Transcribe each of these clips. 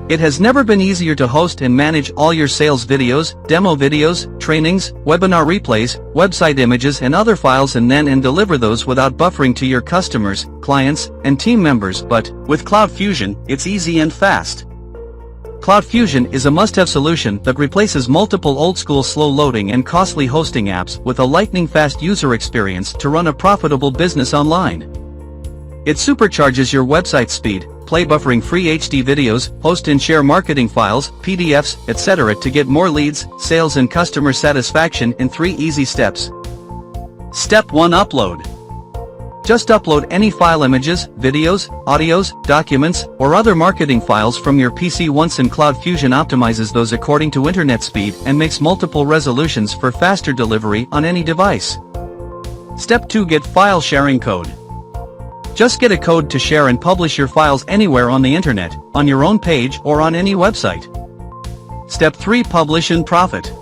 It has never been easier to host and manage all your sales videos, demo videos, trainings, webinar replays, website images and other files and deliver those without buffering to your customers, clients, and team members. But with CloudFusion, it's easy and fast. CloudFusion is a must-have solution that replaces multiple old-school slow-loading and costly hosting apps with a lightning-fast user experience to run a profitable business online. It supercharges your website speed, play buffering-free HD videos, post and share marketing files, PDFs, etc. to get more leads, sales and customer satisfaction in 3 easy steps. Step 1: Upload. Just upload any file, images, videos, audios, documents, or other marketing files from your PC once, and CloudFusion optimizes those according to internet speed and makes multiple resolutions for faster delivery on any device. Step 2: Get file sharing code. Just get a code to share and publish your files anywhere on the internet, on your own page or on any website. Step 3: Publish and profit.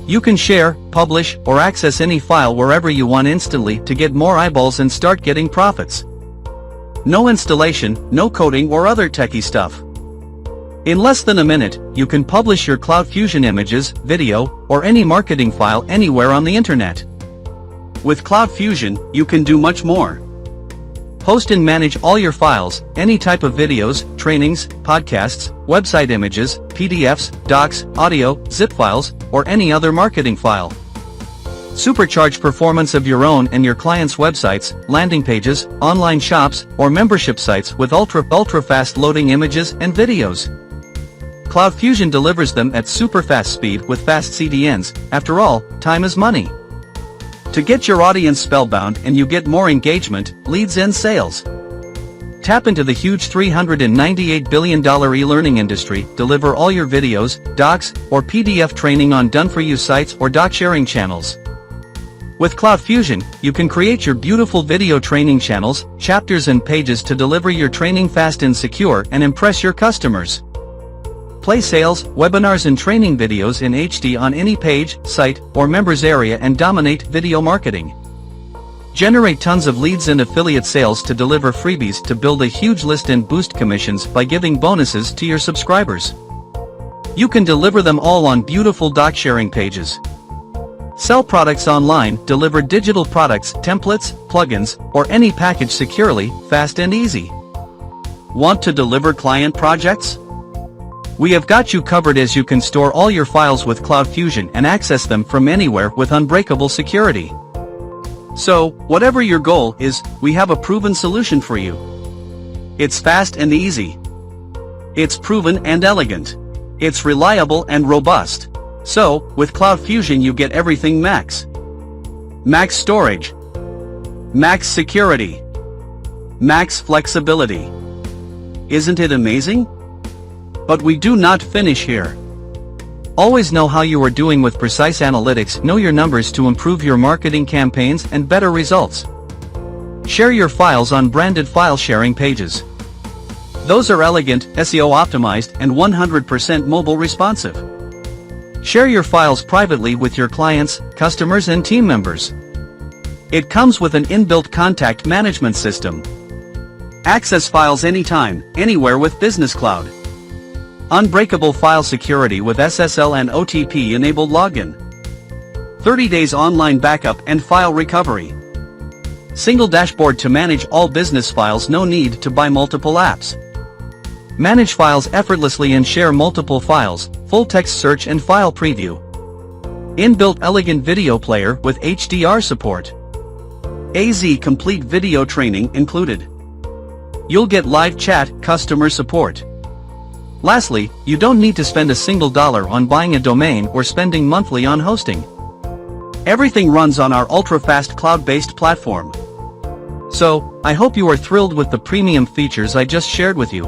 You can share, publish, or access any file wherever you want instantly to get more eyeballs and start getting profits. No installation, no coding or other techie stuff. In less than a minute, you can publish your CloudFusion images, video, or any marketing file anywhere on the internet. With CloudFusion, you can do much more. Host and manage all your files, any type of videos, trainings, podcasts, website images, PDFs, docs, audio, zip files, or any other marketing file. Supercharge performance of your own and your clients' websites, landing pages, online shops, or membership sites with ultra-fast loading images and videos. CloudFusion delivers them at super fast speed with fast CDNs. After all, time is money. To get your audience spellbound and you get more engagement, leads and sales. Tap into the huge $398 billion e-learning industry, deliver all your videos, docs, or PDF training on done-for-you sites or doc sharing channels. With CloudFusion, you can create your beautiful video training channels, chapters and pages to deliver your training fast and secure and impress your customers. Play sales, webinars and training videos in HD on any page, site, or members area and dominate video marketing. Generate tons of leads and affiliate sales to deliver freebies to build a huge list and boost commissions by giving bonuses to your subscribers. You can deliver them all on beautiful doc sharing pages. Sell products online, deliver digital products, templates, plugins, or any package securely, fast and easy. Want to deliver client projects? We have got you covered, as you can store all your files with CloudFusion and access them from anywhere with unbreakable security. So, whatever your goal is, we have a proven solution for you. It's fast and easy. It's proven and elegant. It's reliable and robust. So, with CloudFusion you get everything max. Max storage. Max security. Max flexibility. Isn't it amazing? But we do not finish here. Always know how you are doing with precise analytics. Know your numbers to improve your marketing campaigns and better results. Share your files on branded file sharing pages. Those are elegant, SEO optimized, and 100% mobile responsive. Share your files privately with your clients, customers and team members. It comes with an inbuilt contact management system. Access files anytime, anywhere with Business Cloud. Unbreakable file security with SSL and OTP-enabled login. 30 days online backup and file recovery. Single dashboard to manage all business files, no need to buy multiple apps. Manage files effortlessly and share multiple files, full text search and file preview. Inbuilt elegant video player with HDR support. AZ complete video training included. You'll get live chat, customer support. Lastly, you don't need to spend a single dollar on buying a domain or spending monthly on hosting. Everything runs on our ultra-fast cloud-based platform. So, I hope you are thrilled with the premium features I just shared with you.